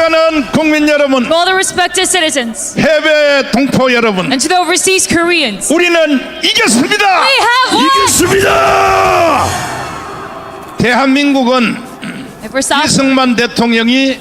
존경하는 국민 여러분, To all the respected citizens 해외 동포 여러분, and to the overseas Koreans, 우리는 이겼습니다. we have won. 이겼습니다. 대한민국은 It was established- 이승만 대통령이 it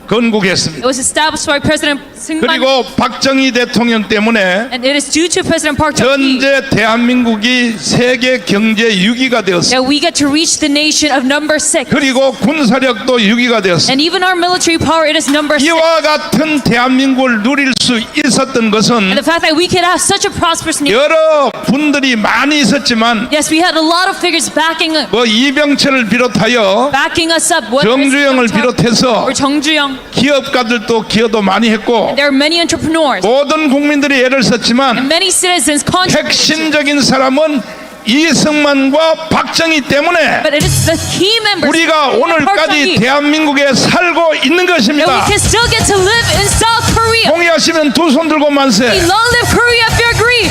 건국했습니다. was established by President Syngman, 그리고 박정희 대통령 때문에 and it is due to President Park Chung-hee 현재 대한민국이 세계 경제 6위가 되었습니다. that we get to reach the nation of number 6. 그리고 군사력도 6위가 되었습니다. And even our military power, it is number 6. 이와 같은 대한민국을 누릴 수 있었던 것은 And the fact that we could have such a prosperous nation. 여러 분들이 많이 있었지만 Yes, we had a lot of figures backing 이병철을 비롯하여 us up. Whether it's 정주영을 Dr. 비롯해서 or Chung Ju-young. 기업가들도 기여도 많이 했고 There are many entrepreneurs 모든 국민들이 애를 썼지만 and many citizens contributed. 핵심적인 사람은 이승만과 박정희 때문에 But it is the key members 우리가 of Park 오늘까지 Chung-hee 대한민국에 살고 있는 that we 것입니다. can still get to live in South Korea. 동의하시면 두 손 들고 We 만세. long live Korea if you agree.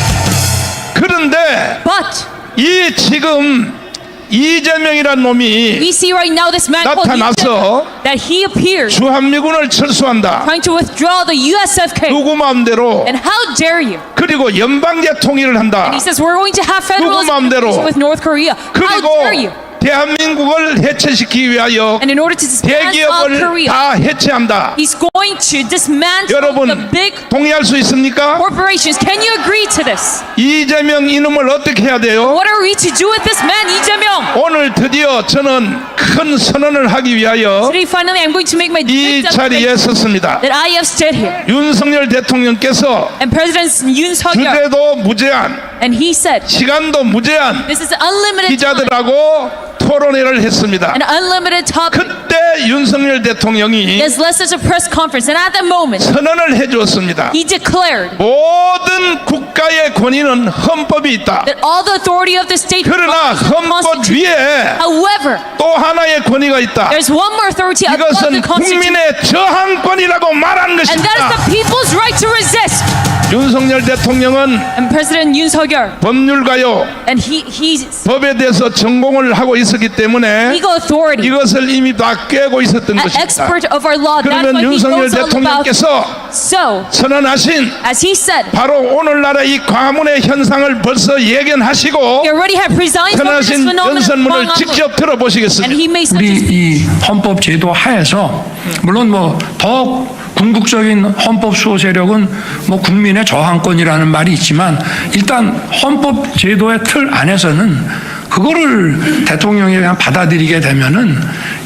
그런데 But 이 지금 이재명이란 놈이 we see right now this man called Lee 나타나서 Jae-myung, that he appears 주한미군을 철수한다. trying to withdraw the USFK. 누구 마음대로. And how dare you? 그리고 연방제 통일을 한다. He says we're going to have federalism 마음대로. with North Korea. How 그리고 dare you? 대한민국을 해체시키기 위하여 And in order to dismantle 대기업을 Korea, 다 해체한다. he's going to dismantle the 여러분 big 동의할 수 있습니까? corporations. Can you agree to this? 이재명 이놈을 어떻게 해야 돼요? What are we to do with this man, Lee Jae-myung? 오늘 드디어 저는 큰 선언을 하기 위하여 Today, finally, I'm going to make my 이 big 자리에 declaration 섰습니다. that I have stood here. 윤석열 대통령께서 And President Yoon Suk-yeol, 주제도 무제한, and he said, 시간도 무제한 this is unlimited time 기자들하고 토론회를 했습니다. and unlimited topic. 그때 윤석열 대통령이 Yes, let's have a press conference. And at that moment, 선언을 해주었습니다. he declared 모든 국가의 권위는 헌법이 있다. that all the authority of the state 그러나 belongs to the 헌법 Constitution. 위에 However, 또 하나의 권위가 있다. there's one more authority above 이것은 the Constitution, 국민의 저항권이라고 말하는 and that is 것입니다. the people's right to resist. 윤석열 대통령은 And President Yoon Suk-yeol, 법률가요, and he's 법에 대해서 전공을 하고 있었기 때문에 legal authority, 이것을 이미 다 꿰고 있었던 an 것입니다. expert of our law. That's 그러면 why he 윤석열 knows all about. 대통령께서 So, 선언하신 as he said, 바로 오늘날의 이 가문의 현상을 벌써 예견하시고 he already had presigned over this 선언하신 phenomenon of 연설문을 Hwang 직접 and 들어보시겠습니다. he made such 우리 a 이 헌법 제도 하에서 물론 뭐 더 궁극적인 헌법 수호 세력은 뭐 국민의 저항권이라는 말이 있지만 일단 헌법 제도의 틀 안에서는 그거를 대통령이 그냥 받아들이게 되면은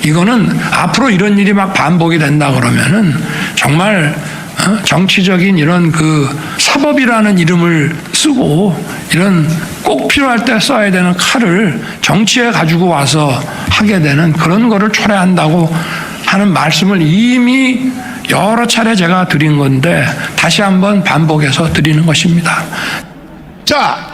이거는 앞으로 이런 일이 막 반복이 된다 그러면은 정말 정치적인 이런 그 사법이라는 이름을 쓰고 이런 꼭 필요할 때 써야 되는 칼을 정치에 가지고 와서 하게 되는 그런 거를 초래한다고 하는 말씀을 이미 여러 차례 제가 드린 건데 다시 한번 반복해서 드리는 것입니다. 자,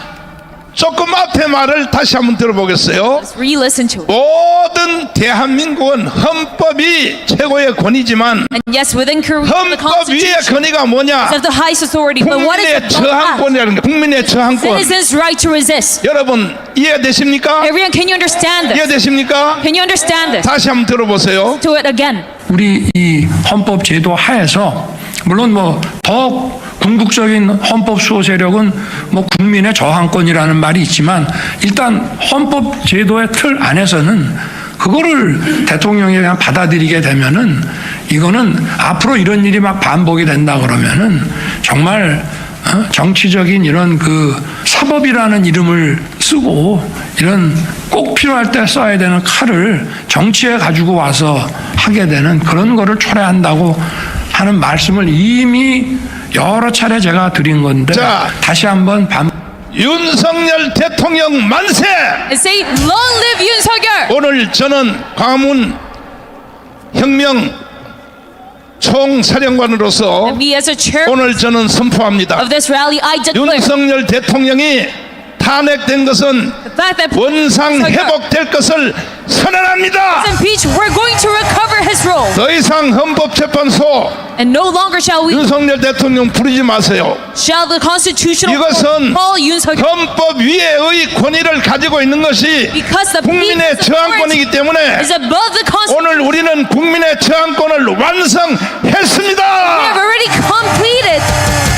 조금 앞에 말을 다시 한번 들어보겠어요. Let's re-listen to it. 모든 대한민국은 헌법이 최고의 권위지만 And yes, within Korea, the 헌법 위의 Constitution 권위가 뭐냐? is the highest authority. But what is 국민의 above that? 저항권이라는 게 국민의 저항권. Citizens' right to resist. 여러분 이해되십니까? Everyone, can you understand this? 이해되십니까? Can you understand this? 다시 한번 들어보세요. To it again. 우리 이 헌법 제도 하에서 물론 뭐 더 궁극적인 헌법 수호 세력은 뭐 국민의 저항권이라는 말이 있지만 일단 헌법 제도의 틀 안에서는 그거를 대통령이 그냥 받아들이게 되면은 이거는 앞으로 이런 일이 막 반복이 된다 그러면은 정말 정치적인 이런 그 사법이라는 이름을 쓰고 이런 꼭 필요할 때 써야 되는 칼을 정치에 가지고 와서 하게 되는 그런 거를 초래한다고 하는 말씀을 이미 여러 차례 제가 드린 건데 자, 다시 한번 윤석열 대통령 만세! And say, long live Yoon Suk-yeol. 오늘 저는 광화문 혁명 총사령관으로서 And me as a chair 오늘 저는 선포합니다. of this rally, I declare 윤석열 대통령이 탄핵된 것은 The fact that 원상 Yoon Suk-yeol 회복될 것을 선언합니다. is impeached, we're going to recover his role. 더 이상 헌법재판소 And no longer shall 윤석열 대통령 부르지 마세요. the constitutional 이것은 court call Yoon Suk-yeol 헌법 위에의 권위를 가지고 있는 것이 because the 국민의 people's 저항권이기 authority 때문에 is above the constitution. 오늘 우리는 국민의 저항권을 We 완성했습니다. have already completed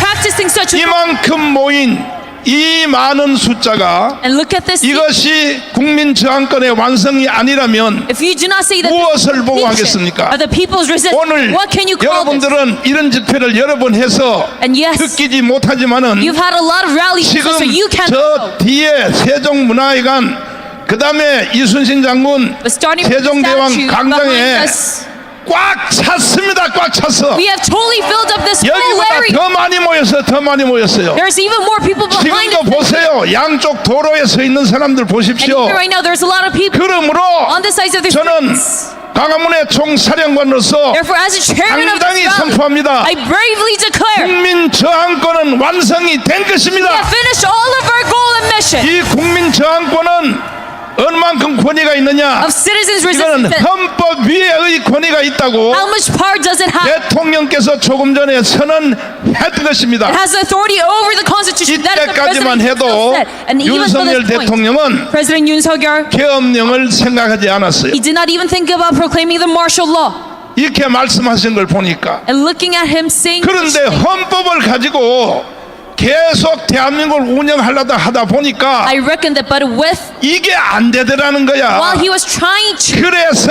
practicing such a 이만큼 모인 이 많은 숫자가 and look at this. 이것이 국민 저항권의 완성이 아니라면 If you do not say that 무엇을 보고 하겠습니까? of the people's resistance, 오늘 what can you call this? 여러분들은 이런 집회를 여러 번 해서 And yes, 느끼지 못하지만은 you've had a lot of rallies, 지금 so you can't 저 뒤에 세종문화회관 그 다음에 이순신 장군 But starting from the 세종대왕 statue 광장에 behind us, 꽉 찼습니다. 꽉 찼어. we have totally filled up this whole 여기보다 area. 더 많이 모였어요. 더 많이 모였어요. There's even more people behind 지금도 us. 보세요. 양쪽 도로에 서 있는 사람들 And 보십시오. even right now, there's a lot of people 그러므로 on the sides of the 저는 streets. 광화문의 총사령관으로서 Therefore, as a chairman of 당당히 this rally, 선포합니다. I bravely declare 국민 저항권은 완성이 된 we 것입니다. have finished all of our goal and mission 이 국민 저항권은 얼만큼 권위가 있느냐? of citizens' 이거는 resistance. 헌법 위에의 권위가 있다고 How much power does it have? 대통령께서 조금 전에 선언했던 것입니다. It has authority over the Constitution. That is the 이때까지만 President 해도 said. And even for 윤석열 this point, 대통령은 President Yoon Suk-yeol, 계엄령을 생각하지 않았어요. he did not even think about proclaiming the martial law. 이렇게 말씀하신 걸 보니까 And looking at him saying, 그런데 헌법을 가지고 계속 대한민국을 운영하려다 하다 보니까 I reckon that, but with 이게 안 되더라는 거야. while he was trying to 그래서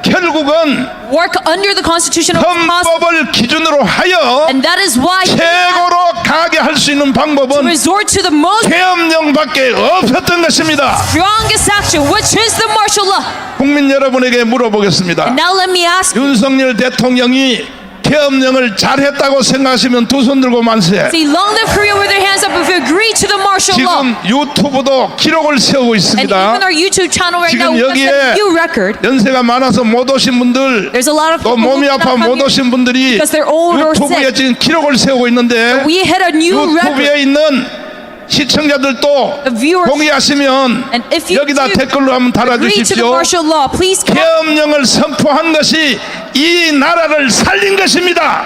결국은 work under the Constitution of possible, 헌법을 기준으로 하여 and that is why he had 최고로 강하게 할 수 있는 to 방법은 resort to the most 계엄령밖에 없었던 것입니다. strongest action, which is the martial law. 국민 여러분에게 물어보겠습니다. Now let me ask you, 윤석열 대통령이 계엄령을 잘했다고 생각하시면 두 손 들고 만세. say, long live Korea with their hands up if you agree to the martial law. 지금 유튜브도 기록을 세우고 And 있습니다. even our YouTube channel right now, 지금 we have set 여기에 a new record. 연세가 많아서 못 오신 분들, There's a lot of 또 people who 몸이 cannot 아파 come 못 here 오신 분들이 because they're old or 유튜브에 sick. 지금 기록을 세우고 있는데 We hit a new record. 유튜브에 있는 시청자들도 The viewers- 동의하시면 And if you 여기다 do 댓글로 한번 agree to the 달아주십시오. martial law, please come. 계엄령을 선포한 것이 이 나라를 살린 것입니다.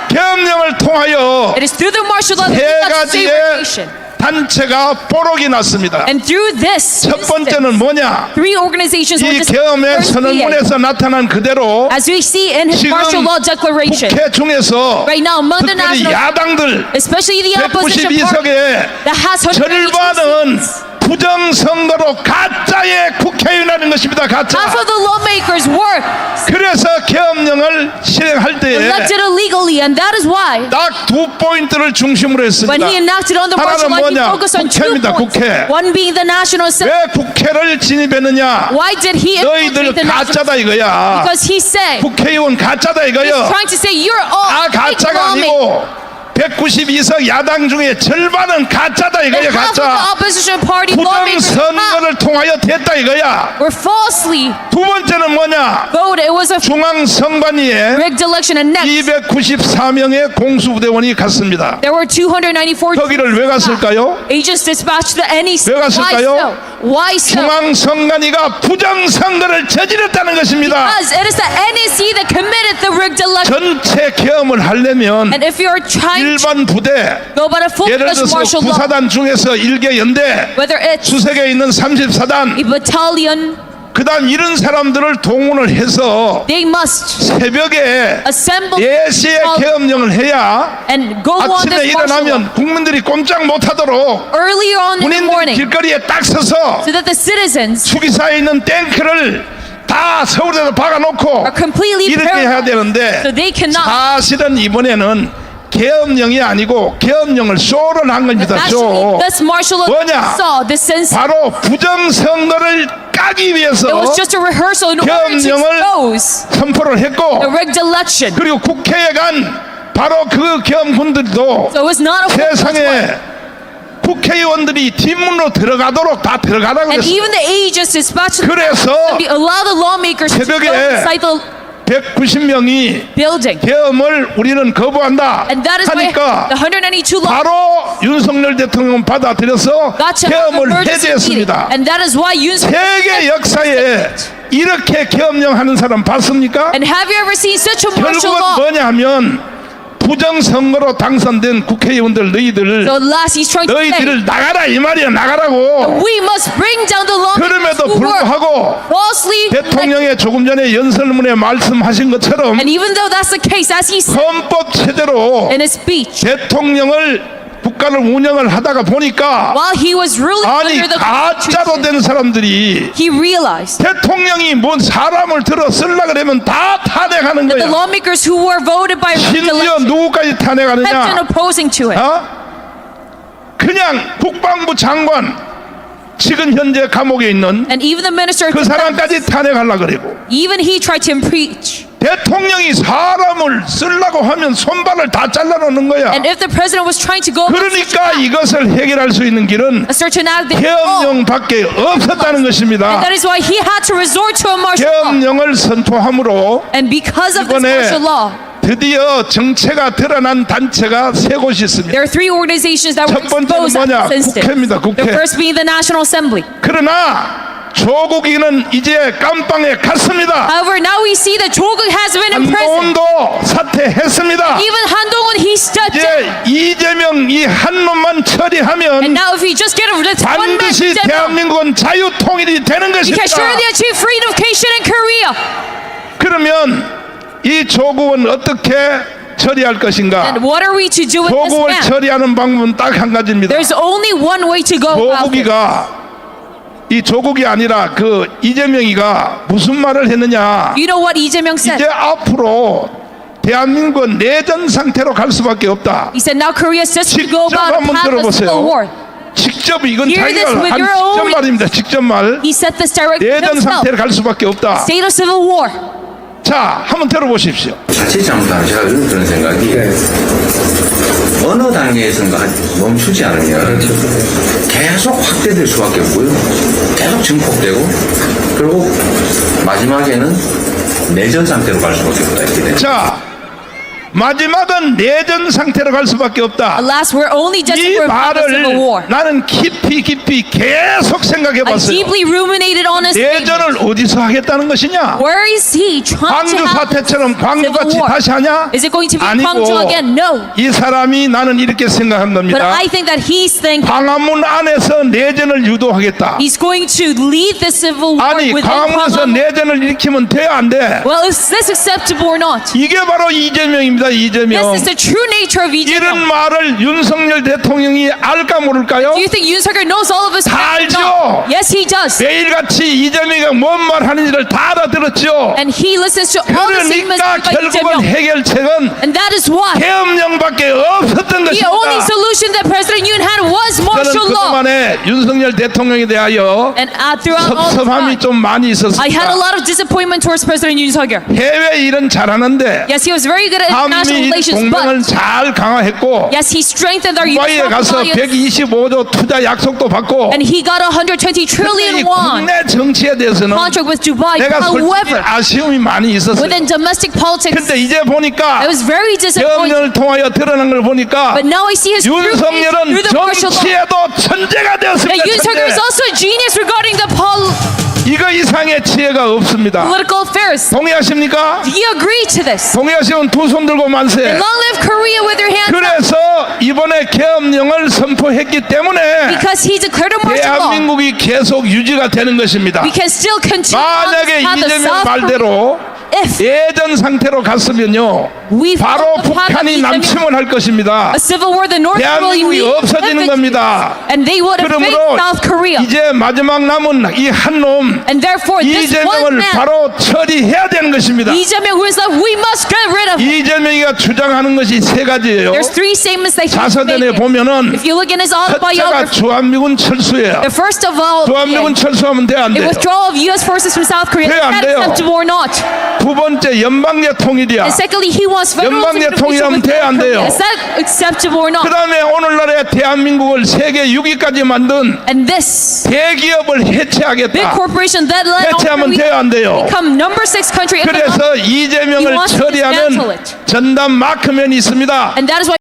계엄령을 통하여 It is through the martial law that 세 we got to save our 가지의 nation. 단체가 뽀록이 났습니다. And through this, 첫 번째는 뭐냐? three organizations were 이 just 계엄의 first 선언문에서 나타난 그대로 as we see in his 지금 martial law declaration. 국회 중에서 Right now, among the 특별히 national, 야당들 especially the opposition party 192석에 that has 182 절반은 seats. 부정선거로 가짜의 국회의원이라는 것입니다. 가짜. Half of the lawmakers were 그래서 계엄령을 실행할 때에 elected illegally, and that is why 딱 두 포인트를 중심으로 when 했습니다. he enacted on the martial 하나는 law, he 뭐냐? focused on two 국회입니다. points. 국회. One being the National Assembly. 왜 국회를 진입했느냐? Why did he 너희들 infiltrate the National 가짜다 Assembly? 이거야. Because he said, 국회의원 가짜다 he's 이거요. trying to say you're all 아 fake 가짜가 lawmakers. 아니고 192석 야당 중에 절반은 가짜다 이거야. And half of the 가짜. opposition party lawmakers 부정선거를 통하여 됐다 이거야. were falsely 두 번째는 뭐냐? voted. It was a 중앙선관위에 rigged election, and next 294명의 공수부대원이 갔습니다. there were 294 거기를 왜 갔을까요? agents dispatched to the NEC. 왜 갔을까요? Why so? 중앙선관위가 부정선거를 저질렀다는 것입니다. Because it is the NEC that committed the rigged election. 전체 계엄을 하려면 And if you're trying to 일반 부대, go by the 예를 full-fledged 들어서 martial law, 구사단 중에서 1개 연대, whether it's 수색에 있는 34단, a battalion, 그다음 이런 사람들을 동원을 해서 they must 새벽에 assemble 4시에 계엄령을 해야 and go on 아침에 this martial law 일어나면 국민들이 꼼짝 못하도록 earlier on in the 군인들이 morning 길거리에 딱 서서 so that the citizens 수기사에 있는 탱크를 다 서울에서 박아놓고 are completely 이렇게 해야 paralyzed 되는데 so they cannot. 사실은 이번에는 계엄령이 아니고 계엄령을 쇼를 한 겁니다. Actually, 쇼. this martial law 뭐냐? saw the sense. 바로 부정선거를 까기 위해서 It was just a rehearsal in order to 계엄령을 expose 선포를 했고 the rigged election. 그리고 국회에 간 바로 그 계엄군들도 So it's not a full-fledged one. 세상에 국회의원들이 뒷문으로 들어가도록 다 들어가라고 And 그랬어요. even the agents dispatched to 그래서 allow the lawmakers to go 새벽에 inside the 190명이 building. 계엄을 우리는 거부한다 And that is why 하니까 the 192 law 바로 윤석열 대통령 받아들여서 got to have 계엄을 emergency meeting. 해제했습니다. And that is why 세계 역사에 이렇게 계엄령 하는 사람 봤습니까? And have you ever seen such a martial 결국은 law? 뭐냐 하면 부정선거로 당선된 국회의원들 너희들 So last he's trying to say 너희들을 나가라 이 말이야. 나가라고. we must bring down the law 그럼에도 who were 불구하고 falsely elected. 대통령의 조금 전에 연설문에 말씀하신 것처럼 And even though that's the case, as he said 헌법 체제로 in his speech, 대통령을 국가를 운영을 하다가 보니까 while he was ruling 아니 under the 가짜로 Constitution, 된 사람들이 he realized 대통령이 뭔 사람을 들어 쓰려 그러면 다 탄핵하는 that the 거야. lawmakers who were voted by 심지어 election 누구까지 kept on 탄핵하느냐? opposing to it. 그냥 국방부 장관 지금 현재 감옥에 있는 And even the minister of 그 defense, 사람까지 탄핵하려 그러고 even he tried to impeach. 대통령이 사람을 쓰려고 하면 손발을 다 잘라놓는 거야. And if the president was trying to go 그러니까 이것을 해결할 수 있는 길은 a certain act, they 계엄령밖에 없었다는 것입니다. that is why he had to resort to a martial law. 계엄령을 선포함으로 And because of this 이번에 martial law, 드디어 정체가 드러난 단체가 세 곳이 있습니다. there are three organizations that were 첫 번째는 exposed at 뭐냐? this instance. 국회입니다. 국회. The first being the National Assembly. 그러나 조국이는 이제 깜빵에 갔습니다. However, now we see that Joguk has been in prison. 한동훈도 사퇴했습니다. Even Han Dong-un, he stepped down. 이제 이재명 이 한 놈만 And 처리하면 now if we just get rid of this one man, 반드시 대한민국은 자유통일이 되는 we 것입니다. can surely achieve freedom in Korea. 그러면 이 조국은 어떻게 처리할 것인가? And what are we to do with this 조국을 man? 처리하는 방법은 딱 한 가지입니다. There's only one way to go about it. 조국이가 이 조국이 아니라 그 이재명이가 무슨 말을 했느냐? You know what Lee Jae-myung 이제 said? 앞으로 대한민국은 내전 상태로 갈 수밖에 없다. He said now Korea is just to go 직접 about a 한번 path of 들어보세요. civil war. 직접 이건 Hear this 자기가 with 한 your 직접 own- 말입니다. 직접 말. He said this directly 내전 himself. 상태로 갈 수밖에 없다. State of civil war. 자, 한번 들어보십시오. 자칫 잘못하면 제가 요즘 드는 생각이 어느 단계에선가 멈추지 않으면 계속 확대될 수밖에 없고요. 계속 증폭되고 그리고 마지막에는 내전 상태로 갈 수밖에 없다 이렇게 됩니다. 자, 마지막은 내전 상태로 갈 수밖에 없다. Alas, we're only just 이 for a civil war. 말을 나는 깊이 계속 생각해 I 봤어요. deeply ruminated on his statement. 내전을 어디서 하겠다는 것이냐? Where is he trying 광주 to have 사태처럼 광주같이 civil war? 다시 하냐? Is it going to be 아니고 Gwangju again? No. 이 사람이 나는 이렇게 생각한 But 겁니다. I think that he's thinking 광화문 안에서 내전을 유도하겠다. he's going to lead the civil war 아니 within 광화문에서 Gwangju. 내전을 일으키면 돼 안 돼? Well, is this acceptable or not? 이게 바로 이재명입니다. 이재명. This is the true nature of Lee 이런 Jae-myung. 말을 윤석열 대통령이 알까 모를까요? Do you think Yoon Suk-yeol knows all of this? 다 No. 알죠. Yes, he does. 매일같이 이재명이가 뭔 말 하는지를 다 알아들었죠. And he listens to all the statements 그러니까 by Lee 결국은 Jae-myung. 해결책은 And that is why 계엄령밖에 없었던 the only 것입니다. solution that President Yoon had was 저는 martial law. 그동안에 윤석열 대통령에 대하여 And throughout all this 섭섭함이 time, 좀 많이 I had a 있었습니다. lot of disappointment towards President Yoon Suk-yeol. 해외 일은 잘하는데 Yes, he was very good at international 한미 relations, 동맹을 but 잘 강화했고 yes, he strengthened our 두바이에 European 가서 alliance, 125조 투자 약속도 받고 and he got 120 이 trillion won 국내 정치에 대해서는 contract with Dubai. 내가 솔직히 However, 아쉬움이 많이 있었어요. within domestic politics, 근데 이제 보니까 I was very disappointed. 계엄령을 통하여 드러난 걸 보니까 But now I see his true face 윤석열은 through the martial law. 정치에도 천재가 That 되었습니다. Yoon Suk-yeol is 천재. also a genius regarding the 이거 이상의 지혜가 없습니다. political affairs. 동의하십니까? Do you agree to this? 동의하시면 두 손 들고 만세. Long live Korea with your hands up, 그래서 이번에 계엄령을 선포했기 때문에 because he declared a martial law. 대한민국이 계속 유지가 되는 것입니다. We can still continue on this 만약에 path of 이재명 South Korea 말대로 if 예전 상태로 갔으면요 we 바로 follow the path of 북한이 Lee Jae-myung. 남침을 할 것입니다. A civil war, the North Korea will 대한민국이 없어지는 eventually, 겁니다. and they would have faced 그러므로 South Korea. 이제 마지막 남은 이 한 놈 And therefore, this one 이재명을 man, 바로 처리해야 되는 것입니다. Lee Jae-myung, who is left, we must get rid of him. 이재명이가 주장하는 것이 세 가지예요. There's three statements that he's 자서전에 making. 보면은 If you look in his 첫째가 autobiography, 주한미군 철수예요. the first of all, 주한미군 철수하면 돼 안 the 돼요? withdrawal of U.S. forces from South Korea, 돼, is 안 that 돼요? acceptable or not? 두 번째 연방제 통일이야. And secondly, he wants federal 연방제 unification 통일하면 with 돼, 안 Korea. 돼요? Is that acceptable or not? 그 다음에 오늘날의 대한민국을 세계 6위까지 만든 And this 대기업을 big 해체하겠다. corporation that led 해체하면 Korea 돼요, 안 돼요? become number 6 country 그래서 economic. 이재명을 He wants to dismantle 처리하는 it. 전담 마크맨이 있습니다. And that is why